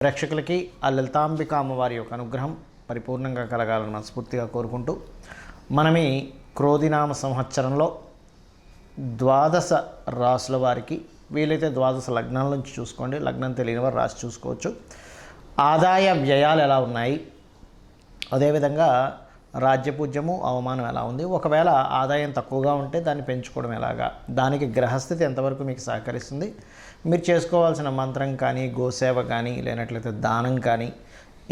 ప్రేక్షకులకి ఆ లలితాంబిక అమ్మవారి యొక్క అనుగ్రహం పరిపూర్ణంగా కలగాలని మనస్ఫూర్తిగా కోరుకుంటూ మనం ఈ క్రోధినామ సంవత్సరంలో ద్వాదశ రాసుల వారికి వీలైతే ద్వాదశ లగ్నాల నుంచి చూసుకోండి, లగ్నం తెలియని వారు రాసి చూసుకోవచ్చు. ఆదాయ వ్యయాలు ఎలా ఉన్నాయి, అదేవిధంగా రాజ్యపూజ్యము అవమానం ఎలా ఉంది, ఒకవేళ ఆదాయం తక్కువగా ఉంటే దాన్ని పెంచుకోవడం ఎలాగా, దానికి గ్రహస్థితి ఎంతవరకు మీకు సహకరిస్తుంది, మీరు చేసుకోవాల్సిన మంత్రం కానీ గోసేవ కానీ లేనట్లయితే దానం కానీ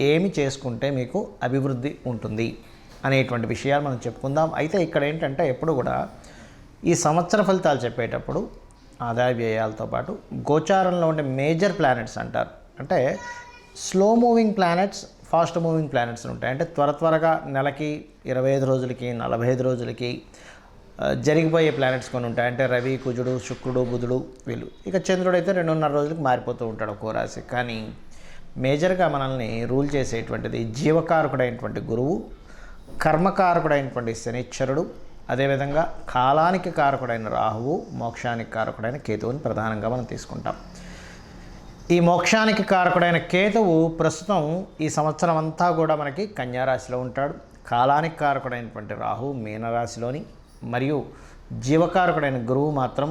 ఏమి చేసుకుంటే మీకు అభివృద్ధి ఉంటుంది అనేటువంటి విషయాలు మనం చెప్పుకుందాం. అయితే ఇక్కడ ఏంటంటే ఎప్పుడు కూడా ఈ సంవత్సర ఫలితాలు చెప్పేటప్పుడు ఆదాయ వ్యయాలతో పాటు గోచారంలో ఉండే మేజర్ ప్లానెట్స్ అంటారు. అంటే slow moving planets, fast moving planets ఉంటాయి. అంటే త్వరగా నెలకి 25 రోజులకి 45 రోజులకి జరిగిపోయే ప్లానెట్స్ కొన్ని ఉంటాయి. అంటే రవి, కుజుడు, శుక్రుడు, బుధుడు వీళ్ళు. ఇక చంద్రుడు అయితే 2.5 రోజులకు మారిపోతూ ఉంటాడు ఒక్కో రాశి. కానీ మేజర్గా మనల్ని రూల్ చేసేటువంటిది జీవకారకుడైనటువంటి గురువు, కర్మకారకుడైనటువంటి శనిశ్చరుడు, అదేవిధంగా కాలానికి కారకుడైన రాహువు, మోక్షానికి కారకుడైన కేతువుని ప్రధానంగా మనం తీసుకుంటాం. ఈ మోక్షానికి కారకుడైన కేతువు ప్రస్తుతం ఈ సంవత్సరం అంతా కూడా మనకి కన్యారాశిలో ఉంటాడు. కాలానికి కారకుడైనటువంటి రాహు మీనరాశిలోని, మరియు జీవకారకుడైన గురువు మాత్రం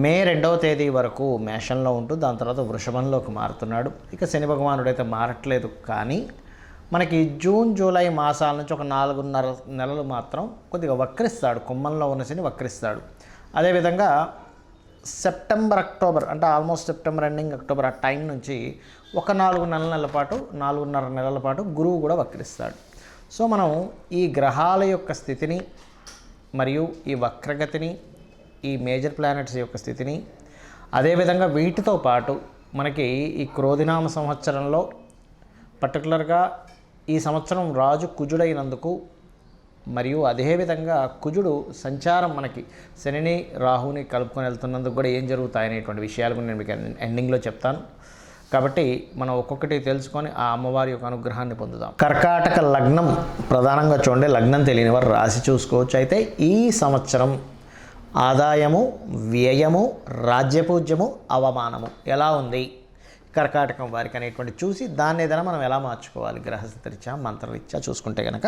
మే 2వ తేదీ వరకు మేషంలో ఉంటూ దాని తర్వాత వృషభంలోకి మారుతున్నాడు. ఇక శని భగవానుడు అయితే మారట్లేదు, కానీ మనకి జూన్ జూలై మాసాల నుంచి ఒక 4.5 నెలలు మాత్రం కొద్దిగా వక్రిస్తాడు. కుంభంలో ఉన్న శని వక్రిస్తాడు. అదేవిధంగా సెప్టెంబర్, అక్టోబర్, అంటే ఆల్మోస్ట్ సెప్టెంబర్ ఎండింగ్ అక్టోబర్ ఆ టైం నుంచి ఒక 4.5 నెలల పాటు గురువు కూడా వక్రిస్తాడు. సో మనం ఈ గ్రహాల యొక్క స్థితిని మరియు ఈ వక్రగతిని, ఈ మేజర్ ప్లానెట్స్ యొక్క స్థితిని, అదేవిధంగా వీటితో పాటు మనకి ఈ క్రోధినామ సంవత్సరంలో పర్టికులర్గా ఈ సంవత్సరం రాజు కుజుడైనందుకు, మరియు అదేవిధంగా కుజుడు సంచారం మనకి శనిని రాహుని కలుపుకొని వెళ్తున్నందుకు కూడా ఏం జరుగుతాయనేటువంటి విషయాలు కూడా నేను మీకు ఎండింగ్లో చెప్తాను. కాబట్టి మనం ఒక్కొక్కటి తెలుసుకొని ఆ అమ్మవారి యొక్క అనుగ్రహాన్ని పొందుదాం. కర్కాటక లగ్నం ప్రధానంగా చూడండి, లగ్నం తెలియని వారు రాసి చూసుకోవచ్చు. అయితే ఈ సంవత్సరం ఆదాయము, వ్యయము, రాజ్యపూజ్యము, అవమానము ఎలా ఉంది కర్కాటకం వారికి అనేటువంటి చూసి దాన్ని ఏదైనా మనం ఎలా మార్చుకోవాలి గ్రహస్థితిరీత్యా మంత్రరీత్యా చూసుకుంటే కనుక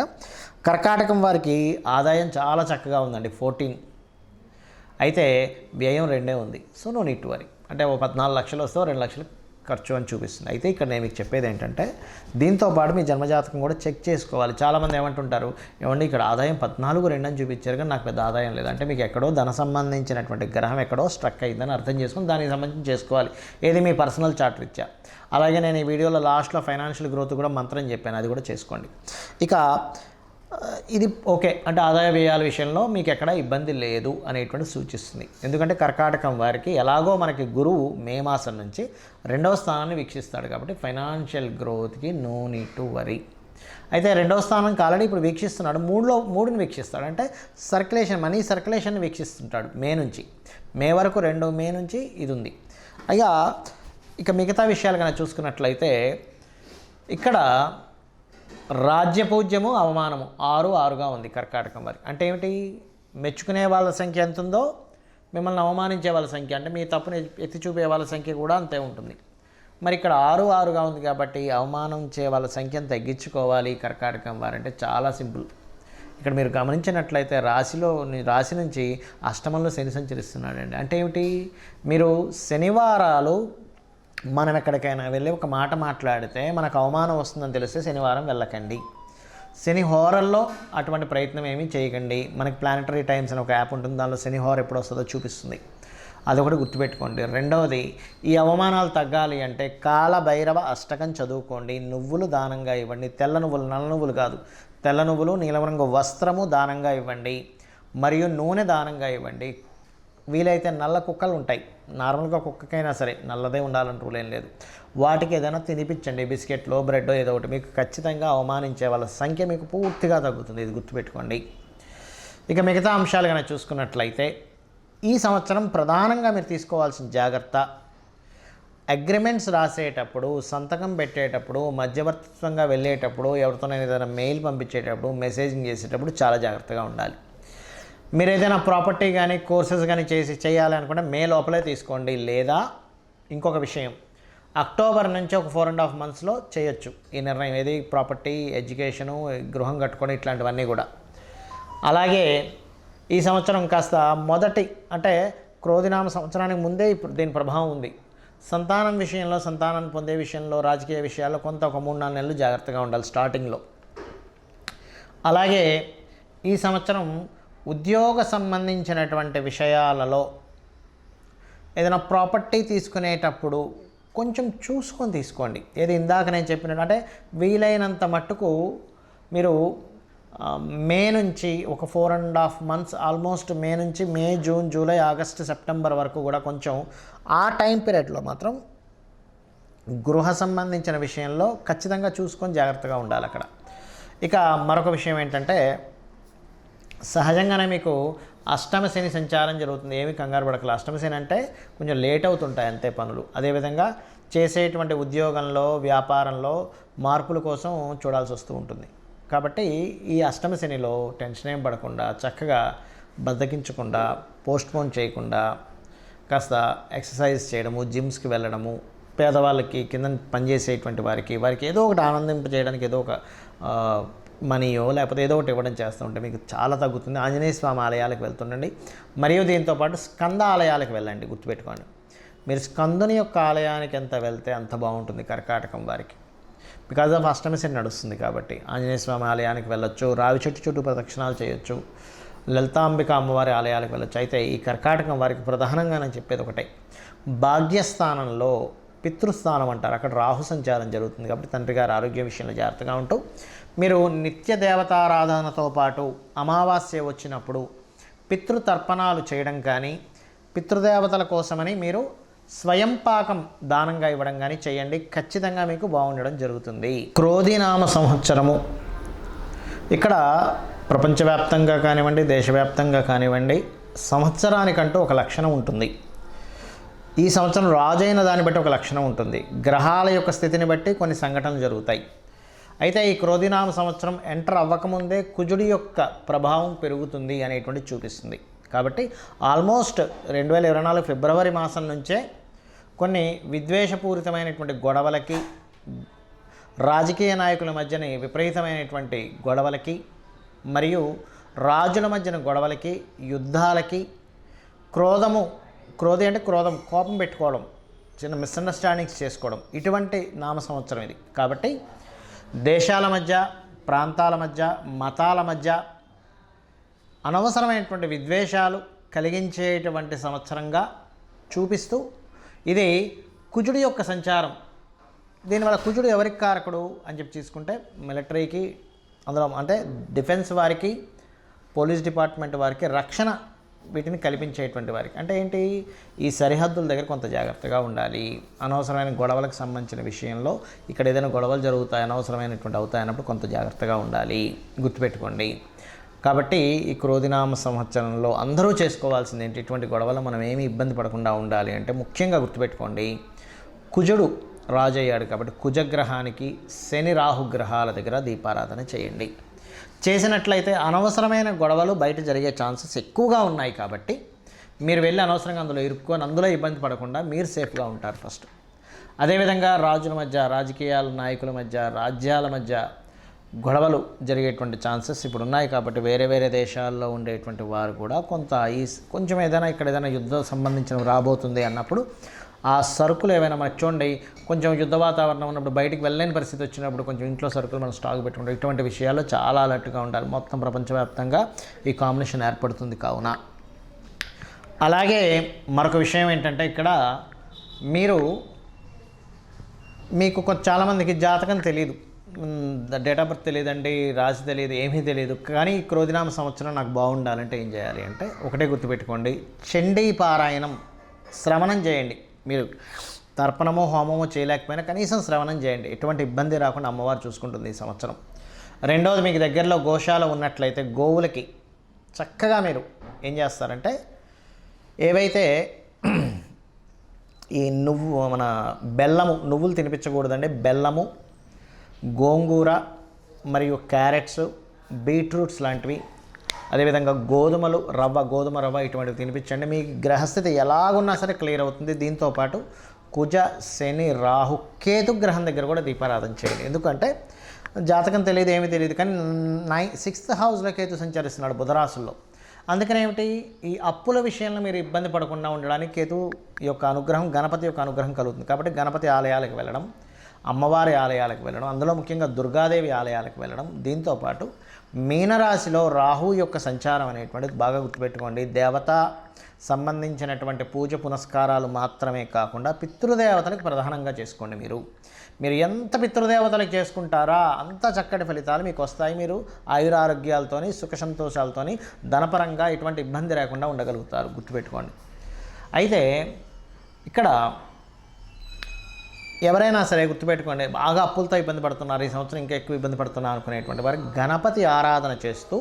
కర్కాటకం వారికి ఆదాయం చాలా చక్కగా ఉందండి, 14. అయితే వ్యయం 2 ఉంది. So no need to worry. అంటే 14 లక్షలు వస్తే 2 లక్షలు ఖర్చు అని చూపిస్తుంది. అయితే ఇక్కడ నేను మీకు చెప్పేది ఏంటంటే దీంతో పాటు మీ జన్మజాతకం కూడా చెక్ చేసుకోవాలి. చాలామంది ఏమంటుంటారు, ఏమండి ఇక్కడ ఆదాయం 14.2 అని చూపించారు కానీ నాకు పెద్ద ఆదాయం లేదు. అంటే మీకు ఎక్కడో ధన సంబంధించినటువంటి గ్రహం ఎక్కడో స్ట్రక్ అయిందని అర్థం చేసుకుని దానికి సంబంధించి చేసుకోవాలి. ఏది మీ పర్సనల్ చార్ట్ రీత్యా. అలాగే నేను ఈ వీడియోలో లాస్ట్లో ఫైనాన్షియల్ గ్రోత్ కూడా మంత్రం చెప్పాను, అది కూడా చేసుకోండి. ఇక ఇది ఓకే అంటే ఆదాయ వ్యయాల విషయంలో మీకు ఎక్కడ ఇబ్బంది లేదు అనేటువంటి సూచిస్తుంది. ఎందుకంటే కర్కాటకం వారికి ఎలాగో మనకి గురువు మే మాసం నుంచి 2వ స్థానాన్ని వీక్షిస్తాడు కాబట్టి ఫైనాన్షియల్ గ్రోత్కి నో నీడ్ టు వరీ. అయితే 2వ స్థానానికి ఆల్రెడీ ఇప్పుడు వీక్షిస్తున్నాడు, 3ని వీక్షిస్తాడు. అంటే సర్క్యులేషన్, మనీ సర్క్యులేషన్ని వీక్షిస్తుంటాడు మే వరకు 2 మే నుంచి ఇది ఉంది. ఇక మిగతా విషయాలు కనుక చూసుకున్నట్లయితే ఇక్కడ రాజ్యపూజ్యము, అవమానము 6గా ఉంది కర్కాటకం వారికి. అంటే ఏమిటి, మెచ్చుకునే వాళ్ళ సంఖ్య ఎంత ఉందో మిమ్మల్ని అవమానించే వాళ్ళ సంఖ్య, అంటే మీ తప్పుని ఎత్తి చూపే వాళ్ళ సంఖ్య కూడా అంతే ఉంటుంది. మరి ఇక్కడ 6గా ఉంది కాబట్టి అవమానించే వాళ్ళ సంఖ్యను తగ్గించుకోవాలి కర్కాటకం వారంటే చాలా సింపుల్. ఇక్కడ మీరు గమనించినట్లయితే రాశి నుంచి అష్టమంలో శని సంచరిస్తున్నాడండి. అంటే ఏమిటి, మీరు శనివారాలు మనం ఎక్కడికైనా వెళ్ళి ఒక మాట మాట్లాడితే మనకు అవమానం వస్తుందని తెలిస్తే శనివారం వెళ్ళకండి. శని హోరల్లో అటువంటి ప్రయత్నం ఏమీ చేయకండి. మనకి ప్లానెటరీ టైమ్స్ అని ఒక యాప్ ఉంటుంది, దానిలో శని హోర ఎప్పుడు వస్తుందో చూపిస్తుంది, అదొకటి గుర్తుపెట్టుకోండి. రెండవది, ఈ అవమానాలు తగ్గాలి అంటే కాలభైరవ అష్టకం చదువుకోండి. నువ్వులు దానంగా ఇవ్వండి, తెల్ల నువ్వులు, నల్ల నువ్వులు కాదు, తెల్ల నువ్వులు, నీలం రంగు వస్త్రము దానంగా ఇవ్వండి, మరియు నూనె దానంగా ఇవ్వండి. వీలైతే నల్ల కుక్కలు ఉంటాయి, నార్మల్గా కుక్కకైనా సరే నల్లదే ఉండాలని రూల్ ఏం లేదు, వాటికి ఏదైనా తినిపించండి, బిస్కెట్లో, బ్రెడ్ ఏదో ఒకటి. మీకు ఖచ్చితంగా అవమానించే వాళ్ళ సంఖ్య మీకు పూర్తిగా తగ్గుతుంది, ఇది గుర్తుపెట్టుకోండి. ఇక మిగతా అంశాలు కనుక చూసుకున్నట్లయితే ఈ సంవత్సరం ప్రధానంగా మీరు తీసుకోవాల్సిన జాగ్రత్త, అగ్రిమెంట్స్ రాసేటప్పుడు, సంతకం పెట్టేటప్పుడు, మధ్యవర్తిత్వంగా వెళ్ళేటప్పుడు, ఎవరితోనైనా ఏదైనా మెయిల్ పంపించేటప్పుడు, మెసేజింగ్ చేసేటప్పుడు చాలా జాగ్రత్తగా ఉండాలి. మీరు ఏదైనా ప్రాపర్టీ కానీ కోర్సెస్ కానీ చేయాలనుకుంటే మే లోపలే తీసుకోండి. లేదా ఇంకొక విషయం, అక్టోబర్ నుంచి ఒక 4.5 monthsలో చేయొచ్చు ఈ నిర్ణయం. ఏది ప్రాపర్టీ, ఎడ్యుకేషను, గృహం కట్టుకొని ఇట్లాంటివన్నీ కూడా. అలాగే ఈ సంవత్సరం కాస్త మొదటి అంటే క్రోధినామ సంవత్సరానికి ముందే ఇప్పుడు దీని ప్రభావం ఉంది. సంతానం విషయంలో, సంతానాన్ని పొందే విషయంలో, రాజకీయ విషయాల్లో కొంత ఒక 3-4 నెలలు జాగ్రత్తగా ఉండాలి స్టార్టింగ్లో. అలాగే ఈ సంవత్సరం ఉద్యోగ సంబంధించినటువంటి విషయాలలో ఏదైనా ప్రాపర్టీ తీసుకునేటప్పుడు కొంచెం చూసుకొని తీసుకోండి. ఏది ఇందాక నేను చెప్పినట్టు అంటే వీలైనంత మట్టుకు మీరు మే నుంచి ఒక 4.5 months ఆల్మోస్ట్ మే నుంచి మే, జూన్, జూలై, ఆగస్టు, సెప్టెంబర్ వరకు కూడా కొంచెం ఆ టైం పీరియడ్లో మాత్రం గృహ సంబంధించిన విషయంలో ఖచ్చితంగా చూసుకొని జాగ్రత్తగా ఉండాలి అక్కడ. ఇక మరొక విషయం ఏంటంటే సహజంగానే మీకు అష్టమ శని సంచారం జరుగుతుంది. ఏమి కంగారు పడకల. అష్టమ శని అంటే కొంచెం లేట్ అవుతుంటాయి అంతే పనులు. అదేవిధంగా చేసేటువంటి ఉద్యోగంలో, వ్యాపారంలో మార్పుల కోసం చూడాల్సి వస్తూ ఉంటుంది. కాబట్టి ఈ అష్టమ శనిలో టెన్షన్ ఏం పడకుండా చక్కగా బద్దకించకుండా, పోస్ట్పోన్ చేయకుండా కాస్త ఎక్సర్సైజ్ చేయడము, జిమ్స్కి వెళ్ళడము, పేదవాళ్ళకి, కింద పనిచేసేటువంటి వారికి ఏదో ఒకటి ఆనందింపజేయడానికి ఏదో ఒక మనీయో లేకపోతే ఏదో ఒకటి ఇవ్వడం చేస్తూ ఉంటే మీకు చాలా తగ్గుతుంది. ఆంజనేయ స్వామి ఆలయాలకు వెళ్తుండండి. మరియు దీంతోపాటు స్కంద ఆలయాలకు వెళ్ళండి. గుర్తుపెట్టుకోండి, మీరు స్కందుని యొక్క ఆలయానికి ఎంత వెళ్తే అంత బాగుంటుంది కర్కాటకం వారికి. బికాజ్ ఆఫ్ అష్టమి శని నడుస్తుంది కాబట్టి ఆంజనేయ స్వామి ఆలయానికి వెళ్ళొచ్చు, రావి చెట్టు చుట్టూ ప్రదక్షిణాలు చేయొచ్చు, లలితాంబిక అమ్మవారి ఆలయాలకు వెళ్ళొచ్చు. అయితే ఈ కర్కాటకం వారికి ప్రధానంగా నేను చెప్పేది ఒకటే, భాగ్యస్థానంలో పితృస్థానం అంటారు, అక్కడ రాహు సంచారం జరుగుతుంది. కాబట్టి తండ్రి గారి ఆరోగ్య విషయంలో జాగ్రత్తగా ఉంటూ మీరు నిత్య దేవతారాధనతో పాటు అమావాస్య వచ్చినప్పుడు పితృతర్పణాలు చేయడం కానీ, పితృదేవతల కోసమని మీరు స్వయం పాకం దానంగా ఇవ్వడం కానీ చేయండి. ఖచ్చితంగా మీకు బాగుండడం జరుగుతుంది. క్రోధినామ సంవత్సరము ఇక్కడ ప్రపంచవ్యాప్తంగా కానివ్వండి, దేశవ్యాప్తంగా కానివ్వండి, సంవత్సరానికంటూ ఒక లక్షణం ఉంటుంది. ఈ సంవత్సరం రాజైన దాన్ని బట్టి ఒక లక్షణం ఉంటుంది. గ్రహాల యొక్క స్థితిని బట్టి కొన్ని సంఘటనలు జరుగుతాయి. అయితే ఈ క్రోధినామ సంవత్సరం ఎంటర్ అవ్వకముందే కుజుడి యొక్క ప్రభావం పెరుగుతుంది అనేటువంటి చూపిస్తుంది. కాబట్టి ఆల్మోస్ట్ 2024 ఫిబ్రవరి మాసం నుంచే కొన్ని విద్వేషపూరితమైనటువంటి గొడవలకి, రాజకీయ నాయకుల మధ్యని విపరీతమైనటువంటి గొడవలకి, మరియు రాజుల మధ్యన గొడవలకి, యుద్ధాలకి, క్రోధి అంటే క్రోధం, కోపం పెట్టుకోవడం, చిన్న మిస్అండర్స్టాండింగ్స్ చేసుకోవడం, ఇటువంటి నామ సంవత్సరం ఇది. కాబట్టి దేశాల మధ్య, ప్రాంతాల మధ్య, మతాల మధ్య అనవసరమైనటువంటి విద్వేషాలు కలిగించేటువంటి సంవత్సరంగా చూపిస్తూ, ఇది కుజుడి యొక్క సంచారం. దీనివల్ల కుజుడు ఎవరికి కారకుడు అని చెప్పి తీసుకుంటే మిలిటరీకి, అందులో అంటే డిఫెన్స్ వారికి, పోలీస్ డిపార్ట్మెంట్ వారికి, రక్షణ వీటిని కల్పించేటువంటి వారికి. అంటే ఏంటి, ఈ సరిహద్దుల దగ్గర కొంత జాగ్రత్తగా ఉండాలి. అనవసరమైన గొడవలకు సంబంధించిన విషయంలో ఇక్కడ ఏదైనా గొడవలు జరుగుతాయి, అనవసరమైనటువంటి అవుతాయి అన్నప్పుడు కొంత జాగ్రత్తగా ఉండాలి. గుర్తుపెట్టుకోండి. కాబట్టి ఈ క్రోధినామ సంవత్సరంలో అందరూ చేసుకోవాల్సింది ఏంటి, ఇటువంటి గొడవలు మనం ఏమీ ఇబ్బంది పడకుండా ఉండాలి అంటే ముఖ్యంగా గుర్తుపెట్టుకోండి, కుజుడు రాజు అయ్యాడు కాబట్టి కుజగ్రహానికి, శని రాహు గ్రహాల దగ్గర దీపారాధన చేయండి. చేసినట్లయితే అనవసరమైన గొడవలు బయట జరిగే ఛాన్సెస్ ఎక్కువగా ఉన్నాయి. కాబట్టి మీరు వెళ్ళి అనవసరంగా అందులో ఇరుక్కొని అందులో ఇబ్బంది పడకుండా మీరు సేఫ్గా ఉంటారు ఫస్ట్. అదేవిధంగా రాజుల మధ్య, రాజకీయాల నాయకుల మధ్య, రాజ్యాల మధ్య గొడవలు జరిగేటువంటి ఛాన్సెస్ ఇప్పుడు ఉన్నాయి. కాబట్టి వేరే వేరే దేశాల్లో ఉండేటువంటి వారు కూడా కొంచెం ఏదైనా ఇక్కడ ఏదైనా యుద్ధం సంబంధించిన రాబోతుంది అన్నప్పుడు ఆ సరుకులు ఏవైనా మనకు చూడండి, కొంచెం యుద్ధ వాతావరణం ఉన్నప్పుడు బయటికి వెళ్ళలేని పరిస్థితి వచ్చినప్పుడు కొంచెం ఇంట్లో సరుకులు మనం స్టాక్ పెట్టుకుంటాం. ఇటువంటి విషయాల్లో చాలా అలర్ట్గా ఉండాలి. మొత్తం ప్రపంచవ్యాప్తంగా ఈ కాంబినేషన్ ఏర్పడుతుంది కావున. అలాగే మరొక విషయం ఏంటంటే ఇక్కడ మీకు చాలామందికి జాతకం తెలియదు, డేట్ ఆఫ్ బర్త్ తెలియదండి, రాశి తెలియదు, ఏమీ తెలియదు. కానీ ఈ క్రోధినామ సంవత్సరం నాకు బాగుండాలంటే ఏం చేయాలి అంటే ఒకటే గుర్తుపెట్టుకోండి, చండీ పారాయణం, శ్రవణం చేయండి. మీరు తర్పణమో హోమమో చేయలేకపోయినా కనీసం శ్రవణం చేయండి. ఎటువంటి ఇబ్బంది రాకుండా అమ్మవారు చూసుకుంటుంది ఈ సంవత్సరం. రెండవది, మీకు దగ్గరలో గోశాల ఉన్నట్లయితే గోవులకి చక్కగా మీరు ఏం చేస్తారంటే ఏవైతే ఈ మన నువ్వులు తినిపించకూడదండి. బెల్లము, గోంగూర మరియు క్యారెట్స్, బీట్రూట్స్ లాంటివి, అదేవిధంగా గోధుమ రవ్వ ఇటువంటివి తినిపించండి. మీ గ్రహస్థితి ఎలాగున్నా సరే క్లియర్ అవుతుంది. దీంతోపాటు కుజ శని రాహు కేతు గ్రహం దగ్గర కూడా దీపారాధన చేయండి. ఎందుకంటే జాతకం తెలియదు, ఏమీ తెలియదు, కానీ 6th హౌస్లో కేతు సంచరిస్తున్నాడు బుధరాశుల్లో. అందుకని ఏమిటి, ఈ అప్పుల విషయంలో మీరు ఇబ్బంది పడకుండా ఉండడానికి కేతు యొక్క అనుగ్రహం, గణపతి యొక్క అనుగ్రహం కలుగుతుంది. కాబట్టి గణపతి ఆలయాలకు వెళ్ళడం, అమ్మవారి ఆలయాలకు వెళ్ళడం, అందులో ముఖ్యంగా దుర్గాదేవి ఆలయాలకు వెళ్ళడం. దీంతోపాటు మీనరాశిలో రాహు యొక్క సంచారం అనేటువంటిది బాగా గుర్తుపెట్టుకోండి. దేవత సంబంధించినటువంటి పూజ పునస్కారాలు మాత్రమే కాకుండా పితృదేవతలకు ప్రధానంగా చేసుకోండి. మీరు ఎంత పితృదేవతలకు చేసుకుంటారా అంత చక్కటి ఫలితాలు మీకు వస్తాయి. మీరు ఆయురారోగ్యాలతోని, సుఖ సంతోషాలతోని, ధనపరంగా ఎటువంటి ఇబ్బంది లేకుండా ఉండగలుగుతారు. గుర్తుపెట్టుకోండి. అయితే ఇక్కడ ఎవరైనా సరే గుర్తుపెట్టుకోండి, బాగా అప్పులతో ఇబ్బంది పడుతున్నారు, ఈ సంవత్సరం ఇంకా ఎక్కువ ఇబ్బంది పడుతున్నారు అనుకునేటువంటి వారికి గణపతి ఆరాధన చేస్తూ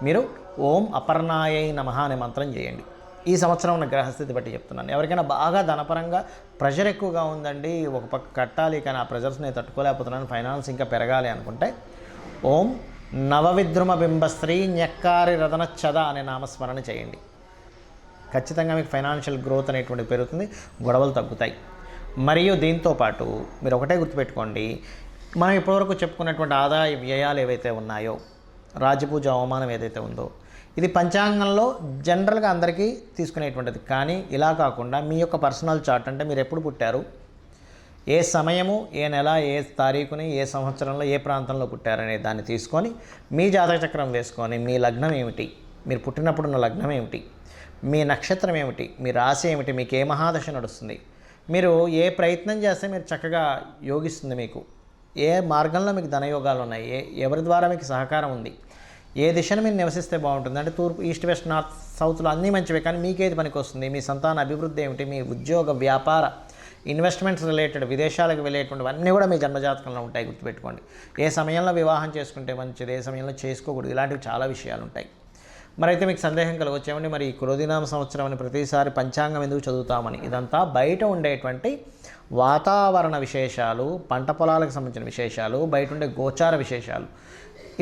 మీరు ఓం అపర్ణాయై నమః అనే మంత్రం చేయండి. ఈ సంవత్సరం ఉన్న గ్రహస్థితి బట్టి చెప్తున్నాను. ఎవరికైనా బాగా ధనపరంగా ప్రెషర్ ఎక్కువగా ఉందండి, ఒక పక్క కట్టాలి కానీ ఆ ప్రెషర్స్ నేను తట్టుకోలేకపోతున్నాను, ఫైనాన్స్ ఇంకా పెరగాలి అనుకుంటే ఓం నవవిద్రుమ బింబశ్రీ న్యక్కారి రదనచ్చద అనే నామస్మరణ చేయండి. ఖచ్చితంగా మీకు ఫైనాన్షియల్ గ్రోత్ అనేటువంటిది పెరుగుతుంది, గొడవలు తగ్గుతాయి. మరియు దీంతోపాటు మీరు ఒకటే గుర్తుపెట్టుకోండి, మనం ఇప్పటివరకు చెప్పుకున్నటువంటి ఆదాయ వ్యయాలు ఏవైతే ఉన్నాయో, రాజపూజ అవమానం ఏదైతే ఉందో, ఇది పంచాంగంలో జనరల్గా అందరికీ తీసుకునేటువంటిది. కానీ ఇలా కాకుండా మీ యొక్క పర్సనల్ చార్ట్, అంటే మీరు ఎప్పుడు పుట్టారు, ఏ సమయము, ఏ నెల, ఏ తారీఖుని, ఏ సంవత్సరంలో, ఏ ప్రాంతంలో పుట్టారనే దాన్ని తీసుకొని మీ జాతక చక్రం వేసుకొని మీ లగ్నం ఏమిటి, మీరు పుట్టినప్పుడున్న లగ్నం ఏమిటి, మీ నక్షత్రం ఏమిటి, మీ రాశి ఏమిటి, మీకు ఏ మహాదశ నడుస్తుంది, మీరు ఏ ప్రయత్నం చేస్తే మీరు చక్కగా యోగిస్తుంది, మీకు ఏ మార్గంలో మీకు ధనయోగాలు ఉన్నాయి, ఎవరి ద్వారా మీకు సహకారం ఉంది, ఏ దిశను మీరు నివసిస్తే బాగుంటుంది, అంటే తూర్పు, ఈస్ట్, వెస్ట్, నార్త్, సౌత్లో అన్నీ మంచివే, కానీ మీకేది పనికి వస్తుంది, మీ సంతాన అభివృద్ధి ఏమిటి, మీ ఉద్యోగ, వ్యాపార, ఇన్వెస్ట్మెంట్స్ రిలేటెడ్, విదేశాలకు వెళ్ళేటువంటివన్నీ కూడా మీ జన్మజాతకంలో ఉంటాయి. గుర్తుపెట్టుకోండి. ఏ సమయంలో వివాహం చేసుకుంటే మంచిది, ఏ సమయంలో చేసుకోకూడదు, ఇలాంటివి చాలా విషయాలు ఉంటాయి. మరైతే మీకు సందేహం కలగొచ్చేమండి, మరి ఈ క్రోధినామ సంవత్సరం అని ప్రతిసారి పంచాంగం ఎందుకు చదువుతామని. ఇదంతా బయట ఉండేటువంటి వాతావరణ విశేషాలు, పంట పొలాలకు సంబంధించిన విశేషాలు, బయట ఉండే గోచార విశేషాలు.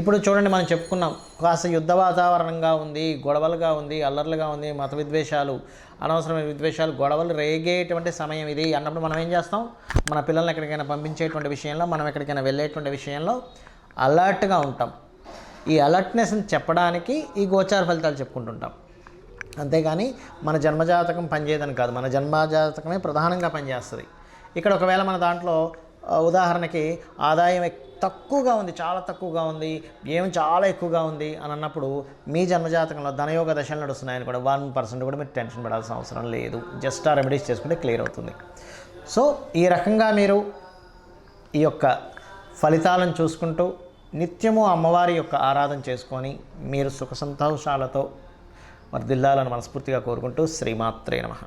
ఇప్పుడు చూడండి, మనం చెప్పుకున్నాం, కాస్త యుద్ధ వాతావరణంగా ఉంది, గొడవలుగా ఉంది, అల్లర్లుగా ఉంది, మత విద్వేషాలు, అనవసరమైన విద్వేషాలు, గొడవలు రేగేటువంటి సమయం ఇది అన్నప్పుడు మనం ఏం చేస్తాం, మన పిల్లల్ని ఎక్కడికైనా పంపించేటువంటి విషయంలో, మనం ఎక్కడికైనా వెళ్ళేటువంటి విషయంలో అలర్ట్గా ఉంటాం. ఈ అలర్ట్నెస్ని చెప్పడానికి ఈ గోచార ఫలితాలు చెప్పుకుంటుంటాం. అంతేగాని మన జన్మజాతకం పనిచేయదని కాదు, మన జన్మజాతకమే ప్రధానంగా పనిచేస్తుంది. ఇక్కడ ఒకవేళ మన దాంట్లో ఉదాహరణకి ఆదాయం తక్కువగా ఉంది, చాలా తక్కువగా ఉంది, ఏం చాలా ఎక్కువగా ఉంది అని అన్నప్పుడు మీ జన్మజాతకంలో ధనయోగ దశలు నడుస్తున్నాయని కూడా 1% కూడా మీరు టెన్షన్ పడాల్సిన అవసరం లేదు. జస్ట్ ఆ రెమెడీస్ చేసుకుంటే క్లియర్ అవుతుంది. సో ఈ రకంగా మీరు ఈ యొక్క ఫలితాలను చూసుకుంటూ నిత్యము అమ్మవారి యొక్క ఆరాధన చేసుకొని మీరు సుఖ సంతోషాలతో వర్ధిల్లాలని మనస్ఫూర్తిగా కోరుకుంటూ శ్రీమాత్రే నమః.